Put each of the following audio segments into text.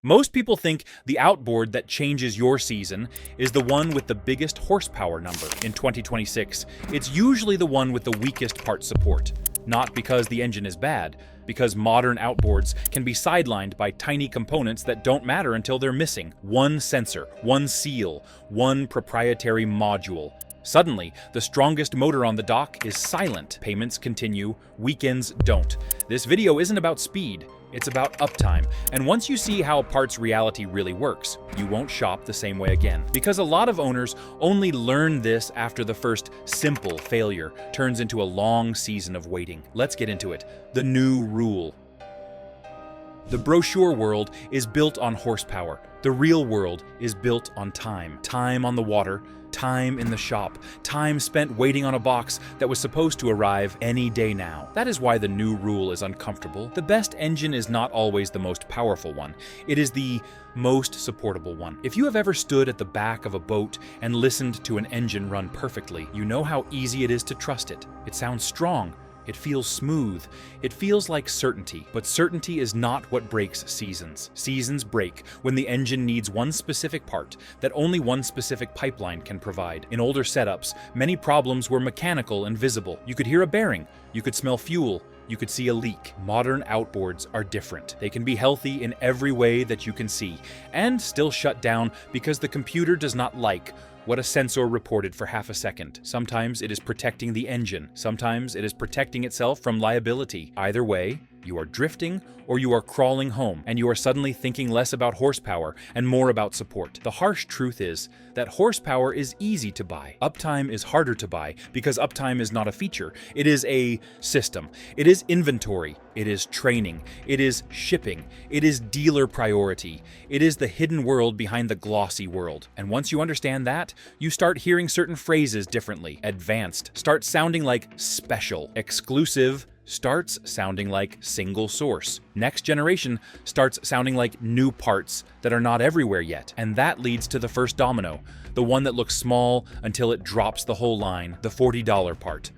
Most people think the outboard that changes your season is the one with the biggest horsepower number. In 2026, it's usually the one with the weakest part support. Not because the engine is bad, because modern outboards can be sidelined by tiny components that don't matter until they're missing. One sensor, one seal, one proprietary module. Suddenly, the strongest motor on the dock is silent. Payments continue, weekends don't. This video isn't about speed, it's about uptime. And once you see how parts reality really works, you won't shop the same way again. Because a lot of owners only learn this after the first simple failure turns into a long season of waiting. Let's get into it. The new rule. The brochure world is built on horsepower. The real world is built on time. Time on the water, time in the shop, time spent waiting on a box that was supposed to arrive any day now. That is why the new rule is uncomfortable. The best engine is not always the most powerful one. It is the most supportable one. If you have ever stood at the back of a boat and listened to an engine run perfectly, you know how easy it is to trust it. It sounds strong. It feels smooth. It feels like certainty. But certainty is not what breaks seasons. Seasons break when the engine needs one specific part that only one specific pipeline can provide. In older setups, many problems were mechanical and visible. You could hear a bearing. You could smell fuel. You could see a leak. Modern outboards are different. They can be healthy in every way that you can see, and still shut down because the computer does not like what a sensor reported for half a second. Sometimes it is protecting the engine. Sometimes it is protecting itself from liability. Either way, you are drifting or you are crawling home, and you are suddenly thinking less about horsepower and more about support. The harsh truth is that horsepower is easy to buy. Uptime is harder to buy because uptime is not a feature. It is a system. It is inventory. It is training. It is shipping. It is dealer priority. It is the hidden world behind the glossy world. And once you understand that, you start hearing certain phrases differently. Advanced starts sounding like special. Exclusive starts sounding like single source. Next generation starts sounding like new parts that are not everywhere yet. And that leads to the first domino, the one that looks small until it drops the whole line, the $40 part.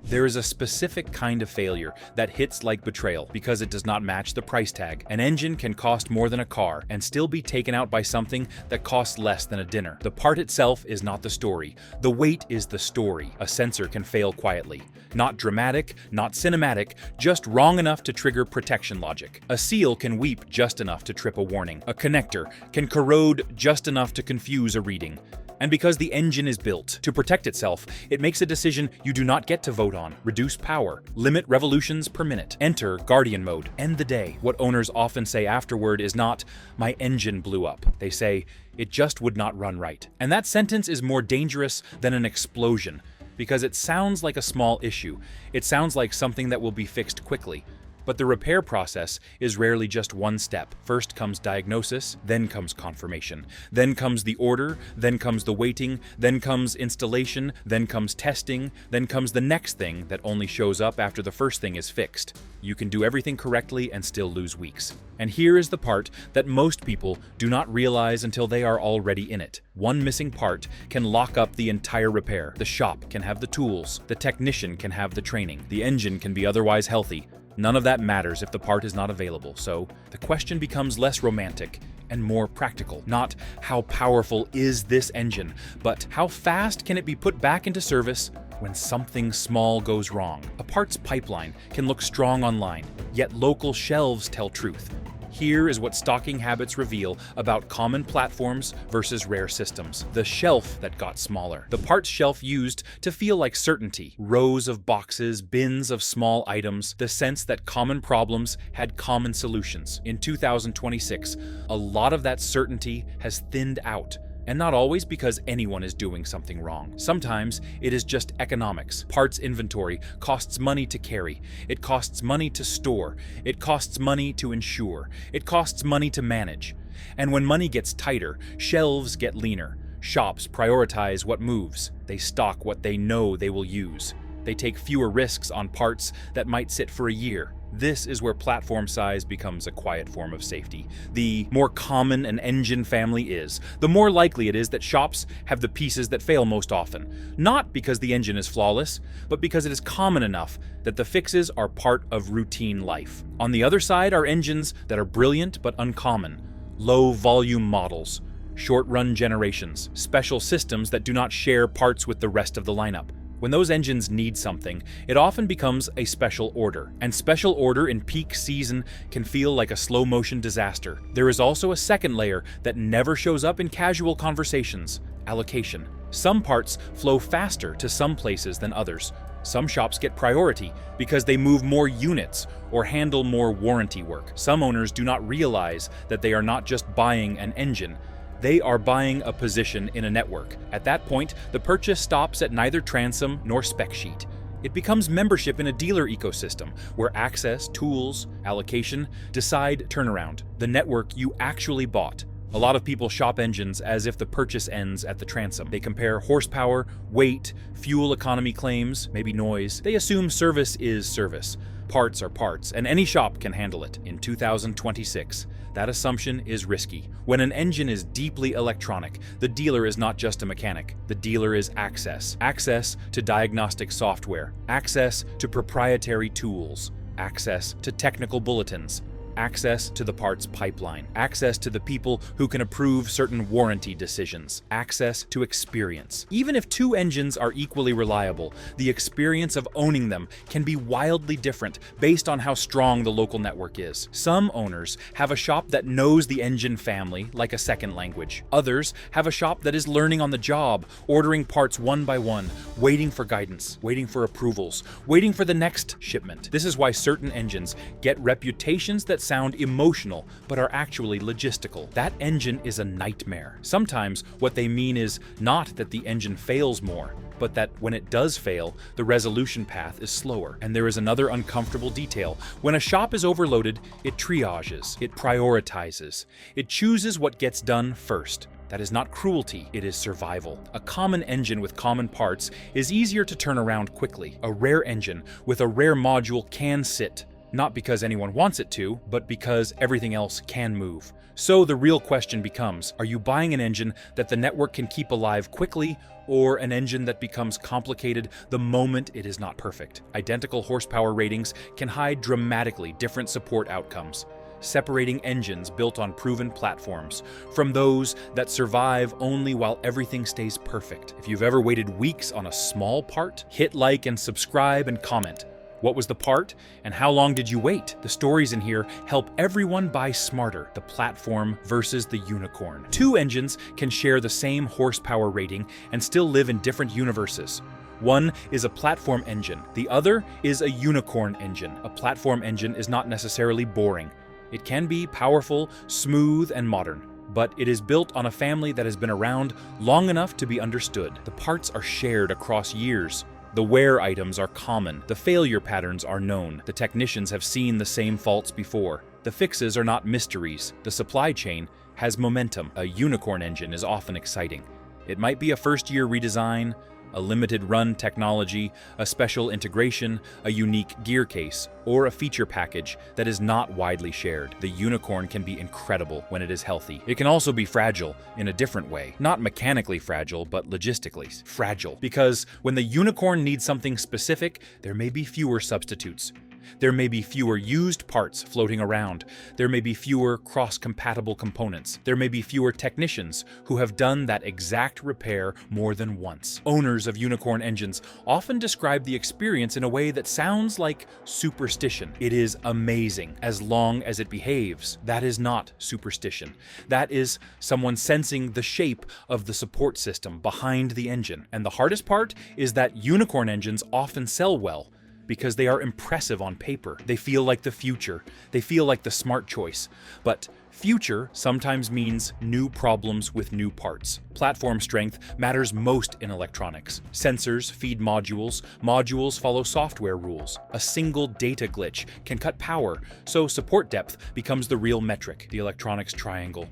There is a specific kind of failure that hits like betrayal because it does not match the price tag. An engine can cost more than a car and still be taken out by something that costs less than a dinner. The part itself is not the story. The weight is the story. A sensor can fail quietly. Not dramatic, not cinematic, just wrong enough to trigger protection logic. A seal can weep just enough to trip a warning. A connector can corrode just enough to confuse a reading. And because the engine is built to protect itself, it makes a decision you do not get to vote on. Reduce power, limit revolutions per minute, enter guardian mode, end the day. What owners often say afterward is not, "My engine blew up." They say, "It just would not run right." And that sentence is more dangerous than an explosion because it sounds like a small issue. It sounds like something that will be fixed quickly. But the repair process is rarely just one step. First comes diagnosis, then comes confirmation. Then comes the order, then comes the waiting, then comes installation, then comes testing, then comes the next thing that only shows up after the first thing is fixed. You can do everything correctly and still lose weeks. And here is the part that most people do not realize until they are already in it. One missing part can lock up the entire repair. The shop can have the tools, the technician can have the training, the engine can be otherwise healthy. None of that matters if the part is not available, so the question becomes less romantic and more practical. Not how powerful is this engine, but how fast can it be put back into service when something small goes wrong. A parts pipeline can look strong online, yet local shelves tell truth. Here is what stocking habits reveal about common platforms versus rare systems. The shelf that got smaller. The parts shelf used to feel like certainty. Rows of boxes, bins of small items, the sense that common problems had common solutions. In 2026, a lot of that certainty has thinned out. And not always because anyone is doing something wrong. Sometimes it is just economics. Parts inventory costs money to carry. It costs money to store. It costs money to insure. It costs money to manage. And when money gets tighter, shelves get leaner. Shops prioritize what moves. They stock what they know they will use. They take fewer risks on parts that might sit for a year. This is where platform size becomes a quiet form of safety. The more common an engine family is, the more likely it is that shops have the pieces that fail most often. Not because the engine is flawless, but because it is common enough that the fixes are part of routine life. On the other side are engines that are brilliant but uncommon. Low-volume models, short-run generations, special systems that do not share parts with the rest of the lineup. When those engines need something, it often becomes a special order, and special order in peak season can feel like a slow-motion disaster. There is also a second layer that never shows up in casual conversations: allocation. Some parts flow faster to some places than others. Some shops get priority because they move more units or handle more warranty work. Some owners do not realize that they are not just buying an engine, they are buying a position in a network. At that point, the purchase stops at neither transom nor spec sheet. It becomes membership in a dealer ecosystem where access, tools, allocation decide turnaround, the network you actually bought. A lot of people shop engines as if the purchase ends at the transom. They compare horsepower, weight, fuel economy claims, maybe noise. They assume service is service. Parts are parts, and any shop can handle it. In 2026, that assumption is risky. When an engine is deeply electronic, the dealer is not just a mechanic. The dealer is access. Access to diagnostic software, access to proprietary tools, access to technical bulletins, access to the parts pipeline, access to the people who can approve certain warranty decisions, access to experience. Even if two engines are equally reliable, the experience of owning them can be wildly different based on how strong the local network is. Some owners have a shop that knows the engine family like a second language. Others have a shop that is learning on the job, ordering parts one by one, waiting for guidance, waiting for approvals, waiting for the next shipment. This is why certain engines get reputations that sound emotional, but are actually logistical. That engine is a nightmare. Sometimes what they mean is not that the engine fails more, but that when it does fail, the resolution path is slower. And there is another uncomfortable detail. When a shop is overloaded, it triages, it prioritizes, it chooses what gets done first. That is not cruelty, it is survival. A common engine with common parts is easier to turn around quickly. A rare engine with a rare module can sit, not because anyone wants it to, but because everything else can move. So the real question becomes, are you buying an engine that the network can keep alive quickly, or an engine that becomes complicated the moment it is not perfect? Identical horsepower ratings can hide dramatically different support outcomes, separating engines built on proven platforms from those that survive only while everything stays perfect. If you've ever waited weeks on a small part, hit like and subscribe and comment. What was the part, and how long did you wait? The stories in here help everyone buy smarter. The platform versus the unicorn. Two engines can share the same horsepower rating and still live in different universes. One is a platform engine. The other is a unicorn engine. A platform engine is not necessarily boring. It can be powerful, smooth, and modern, but it is built on a family that has been around long enough to be understood. The parts are shared across years. The wear items are common. The failure patterns are known. The technicians have seen the same faults before. The fixes are not mysteries. The supply chain has momentum. A unicorn engine is often exciting. It might be a first-year redesign, a limited run technology, a special integration, a unique gear case, or a feature package that is not widely shared. The unicorn can be incredible when it is healthy. It can also be fragile in a different way. Not mechanically fragile, but logistically fragile. Because when the unicorn needs something specific, there may be fewer substitutes. There may be fewer used parts floating around. There may be fewer cross-compatible components. There may be fewer technicians who have done that exact repair more than once. Owners of unicorn engines often describe the experience in a way that sounds like superstition. It is amazing as long as it behaves. That is not superstition. That is someone sensing the shape of the support system behind the engine. And the hardest part is that unicorn engines often sell well, because they are impressive on paper. They feel like the future. They feel like the smart choice. But future sometimes means new problems with new parts. Platform strength matters most in electronics. Sensors feed modules. Modules follow software rules. A single data glitch can cut power, so support depth becomes the real metric, the electronics triangle.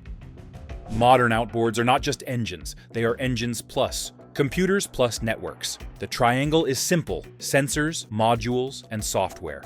Modern outboards are not just engines. They are engines plus computers plus networks. The triangle is simple: sensors, modules, and software.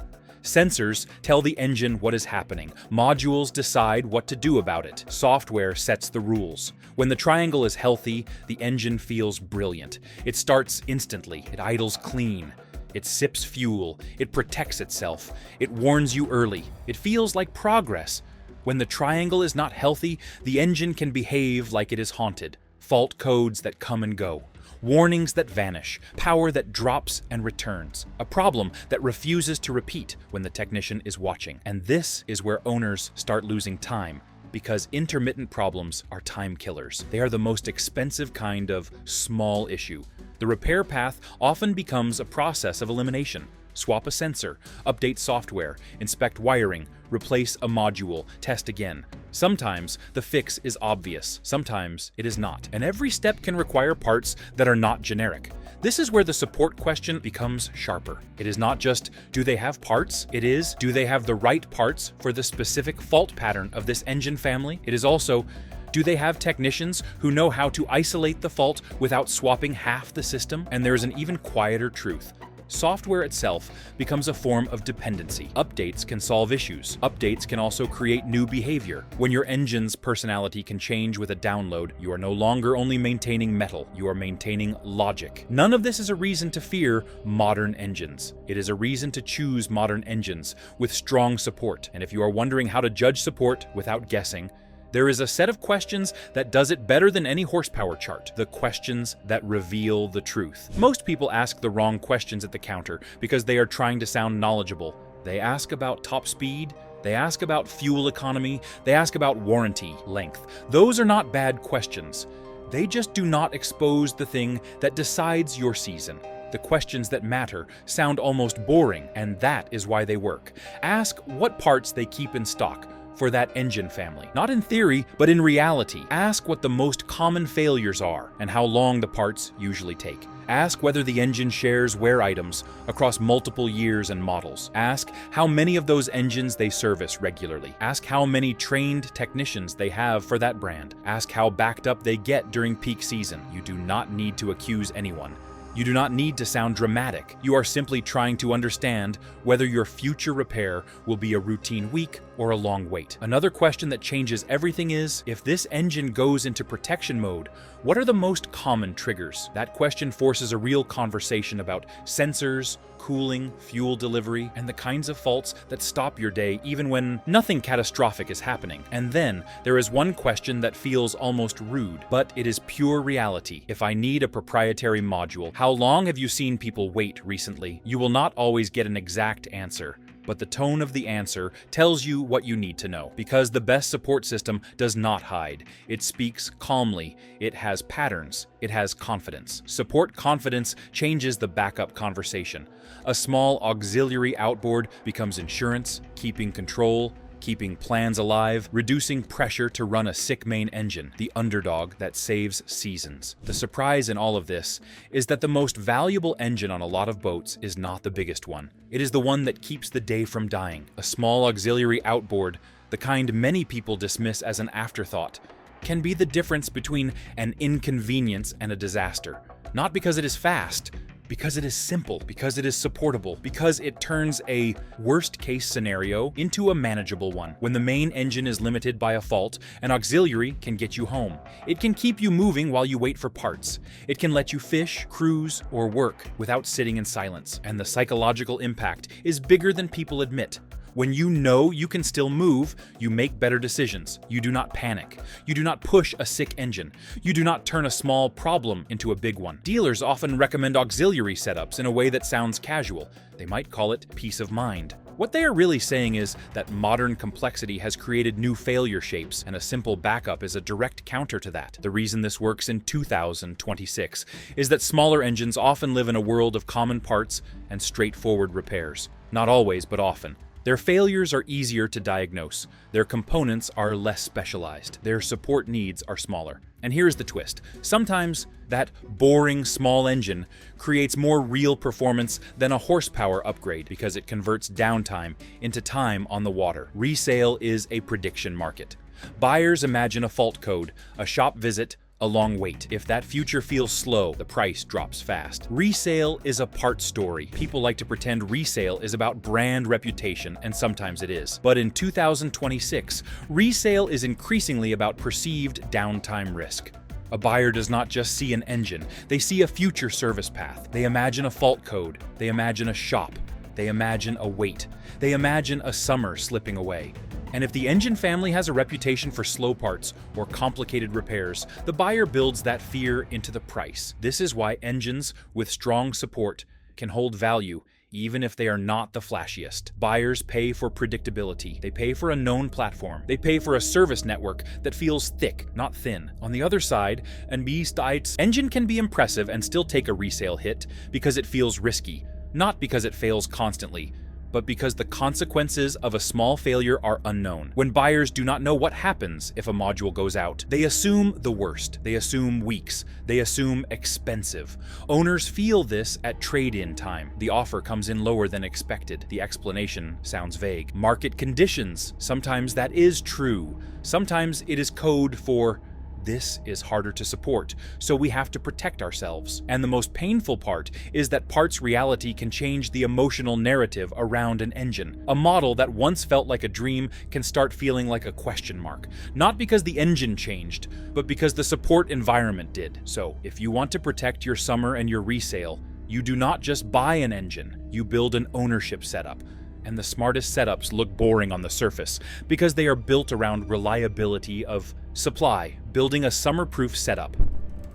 Sensors tell the engine what is happening. Modules decide what to do about it. Software sets the rules. When the triangle is healthy, the engine feels brilliant. It starts instantly. It idles clean. It sips fuel. It protects itself. It warns you early. It feels like progress. When the triangle is not healthy, the engine can behave like it is haunted. Fault codes that come and go. Warnings that vanish, power that drops and returns, a problem that refuses to repeat when the technician is watching. And this is where owners start losing time, because intermittent problems are time killers. They are the most expensive kind of small issue. The repair path often becomes a process of elimination. Swap a sensor, update software, inspect wiring, replace a module, test again. Sometimes the fix is obvious, sometimes it is not, and every step can require parts that are not generic. This is where the support question becomes sharper. It is not just, do they have parts? It is, do they have the right parts for the specific fault pattern of this engine family? It is also, do they have technicians who know how to isolate the fault without swapping half the system? And there is an even quieter truth. Software itself becomes a form of dependency. Updates can solve issues. Updates can also create new behavior. When your engine's personality can change with a download, you are no longer only maintaining metal, you are maintaining logic. None of this is a reason to fear modern engines. It is a reason to choose modern engines with strong support. And if you are wondering how to judge support without guessing, there is a set of questions that does it better than any horsepower chart. The questions that reveal the truth. Most people ask the wrong questions at the counter because they are trying to sound knowledgeable. They ask about top speed, they ask about fuel economy, they ask about warranty length. Those are not bad questions. They just do not expose the thing that decides your season. The questions that matter sound almost boring, and that is why they work. Ask what parts they keep in stock for that engine family. Not in theory, but in reality. Ask what the most common failures are and how long the parts usually take. Ask whether the engine shares wear items across multiple years and models. Ask how many of those engines they service regularly. Ask how many trained technicians they have for that brand. Ask how backed up they get during peak season. You do not need to accuse anyone. You do not need to sound dramatic. You are simply trying to understand whether your future repair will be a routine week or a long wait. Another question that changes everything is, if this engine goes into protection mode, what are the most common triggers? That question forces a real conversation about sensors, cooling, fuel delivery, and the kinds of faults that stop your day even when nothing catastrophic is happening. And then there is one question that feels almost rude, but it is pure reality. If I need a proprietary module, how long have you seen people wait recently? You will not always get an exact answer, but the tone of the answer tells you what you need to know. Because the best support system does not hide. It speaks calmly. It has patterns. It has confidence. Support confidence changes the backup conversation. A small auxiliary outboard becomes insurance, keeping control, keeping plans alive, reducing pressure to run a sick main engine, the underdog that saves seasons. The surprise in all of this is that the most valuable engine on a lot of boats is not the biggest one. It is the one that keeps the day from dying. A small auxiliary outboard, the kind many people dismiss as an afterthought, can be the difference between an inconvenience and a disaster. Not because it is fast, because it is simple, because it is supportable, because it turns a worst-case scenario into a manageable one. When the main engine is limited by a fault, an auxiliary can get you home. It can keep you moving while you wait for parts. It can let you fish, cruise, or work without sitting in silence. And the psychological impact is bigger than people admit. When you know you can still move, you make better decisions. You do not panic. You do not push a sick engine. You do not turn a small problem into a big one. Dealers often recommend auxiliary setups in a way that sounds casual. They might call it peace of mind. What they are really saying is that modern complexity has created new failure shapes, and a simple backup is a direct counter to that. The reason this works in 2026 is that smaller engines often live in a world of common parts and straightforward repairs. Not always, but often. Their failures are easier to diagnose. Their components are less specialized. Their support needs are smaller. And here's the twist. Sometimes that boring small engine creates more real performance than a horsepower upgrade because it converts downtime into time on the water. Resale is a prediction market. Buyers imagine a fault code, a shop visit, a a long wait. If that future feels slow, the price drops fast. Resale is a part story. People like to pretend resale is about brand reputation, and sometimes it is. But in 2026, resale is increasingly about perceived downtime risk. A buyer does not just see an engine, they see a future service path. They imagine a fault code, they imagine a shop, they imagine a wait, they imagine a summer slipping away. And if the engine family has a reputation for slow parts or complicated repairs, the buyer builds that fear into the price. This is why engines with strong support can hold value even if they are not the flashiest. Buyers pay for predictability. They pay for a known platform. They pay for a service network that feels thick, not thin. On the other side, an 𝐉𝐨𝐬𝐧 engine can be impressive and still take a resale hit because it feels risky, not because it fails constantly, but because the consequences of a small failure are unknown. When buyers do not know what happens if a module goes out, they assume the worst. They assume weeks. They assume expensive. Owners feel this at trade-in time. The offer comes in lower than expected. The explanation sounds vague. Market conditions. Sometimes that is true. Sometimes it is code for this is harder to support, so we have to protect ourselves. And the most painful part is that parts reality can change the emotional narrative around an engine. A model that once felt like a dream can start feeling like a question mark. Not because the engine changed, but because the support environment did. So, if you want to protect your summer and your resale, you do not just buy an engine, you build an ownership setup. And the smartest setups look boring on the surface because they are built around reliability of supply, building a summer-proof setup.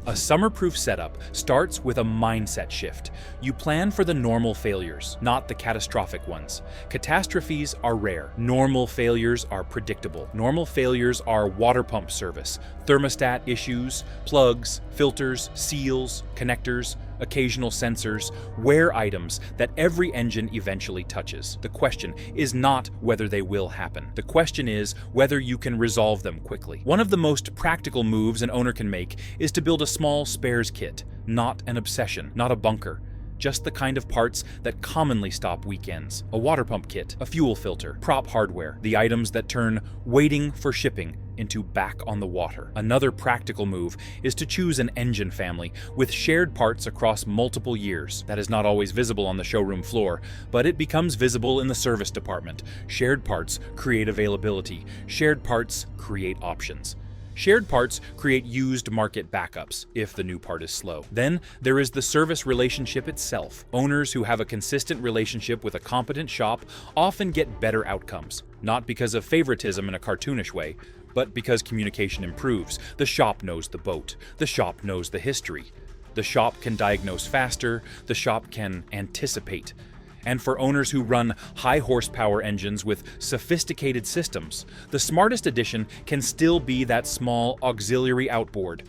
A summer-proof setup starts with a mindset shift. You plan for the normal failures, not the catastrophic ones. Catastrophes are rare. Normal failures are predictable. Normal failures are water pump service, thermostat issues, plugs, filters, seals, connectors, occasional sensors, wear items that every engine eventually touches. The question is not whether they will happen. The question is whether you can resolve them quickly. One of the most practical moves an owner can make is to build a small spares kit, not an obsession, not a bunker. Just the kind of parts that commonly stop weekends. A water pump kit, a fuel filter, prop hardware, the items that turn waiting for shipping into back on the water. Another practical move is to choose an engine family with shared parts across multiple years. That is not always visible on the showroom floor, but it becomes visible in the service department. Shared parts create availability. Shared parts create options. Shared parts create used market backups if the new part is slow. Then there is the service relationship itself. Owners who have a consistent relationship with a competent shop often get better outcomes, not because of favoritism in a cartoonish way, but because communication improves. The shop knows the boat. The shop knows the history. The shop can diagnose faster. The shop can anticipate. And for owners who run high-horsepower engines with sophisticated systems, the smartest addition can still be that small auxiliary outboard.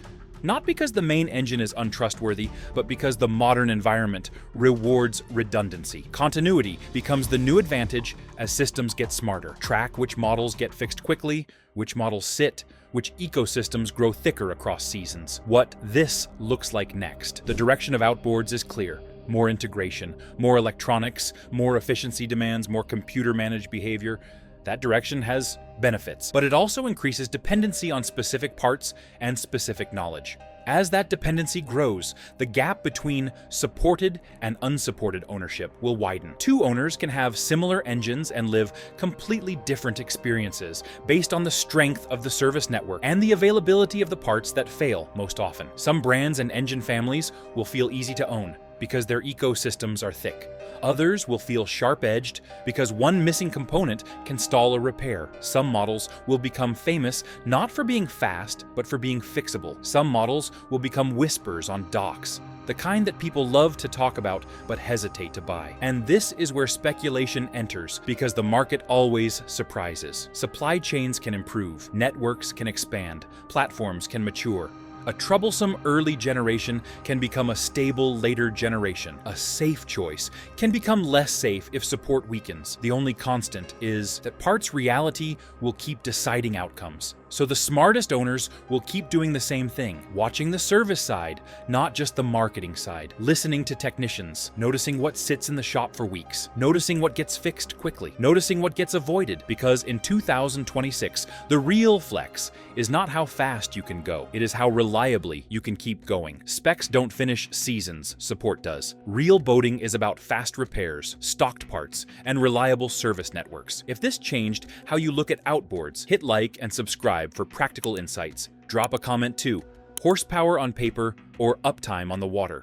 Not because the main engine is untrustworthy, but because the modern environment rewards redundancy. Continuity becomes the new advantage as systems get smarter. Track which models get fixed quickly, which models sit, which ecosystems grow thicker across seasons. What this looks like next. The direction of outboards is clear. More integration, more electronics, more efficiency demands, more computer-managed behavior. That direction has benefits, but it also increases dependency on specific parts and specific knowledge. As that dependency grows, the gap between supported and unsupported ownership will widen. Two owners can have similar engines and live completely different experiences based on the strength of the service network and the availability of the parts that fail most often. Some brands and engine families will feel easy to own because their ecosystems are thick. Others will feel sharp-edged because one missing component can stall a repair. Some models will become famous not for being fast, but for being fixable. Some models will become whispers on docks, the kind that people love to talk about but hesitate to buy. And this is where speculation enters, because the market always surprises. Supply chains can improve, networks can expand, platforms can mature. A troublesome early generation can become a stable later generation. A safe choice can become less safe if support weakens. The only constant is that parts reality will keep deciding outcomes. So the smartest owners will keep doing the same thing, watching the service side, not just the marketing side, listening to technicians, noticing what sits in the shop for weeks, noticing what gets fixed quickly, noticing what gets avoided, because in 2026, the real flex is not how fast you can go, it is how reliable reliably you can keep going. Specs don't finish seasons, support does. Real boating is about fast repairs, stocked parts, and reliable service networks. If this changed how you look at outboards, hit like and subscribe for practical insights. Drop a comment too. Horsepower on paper or uptime on the water?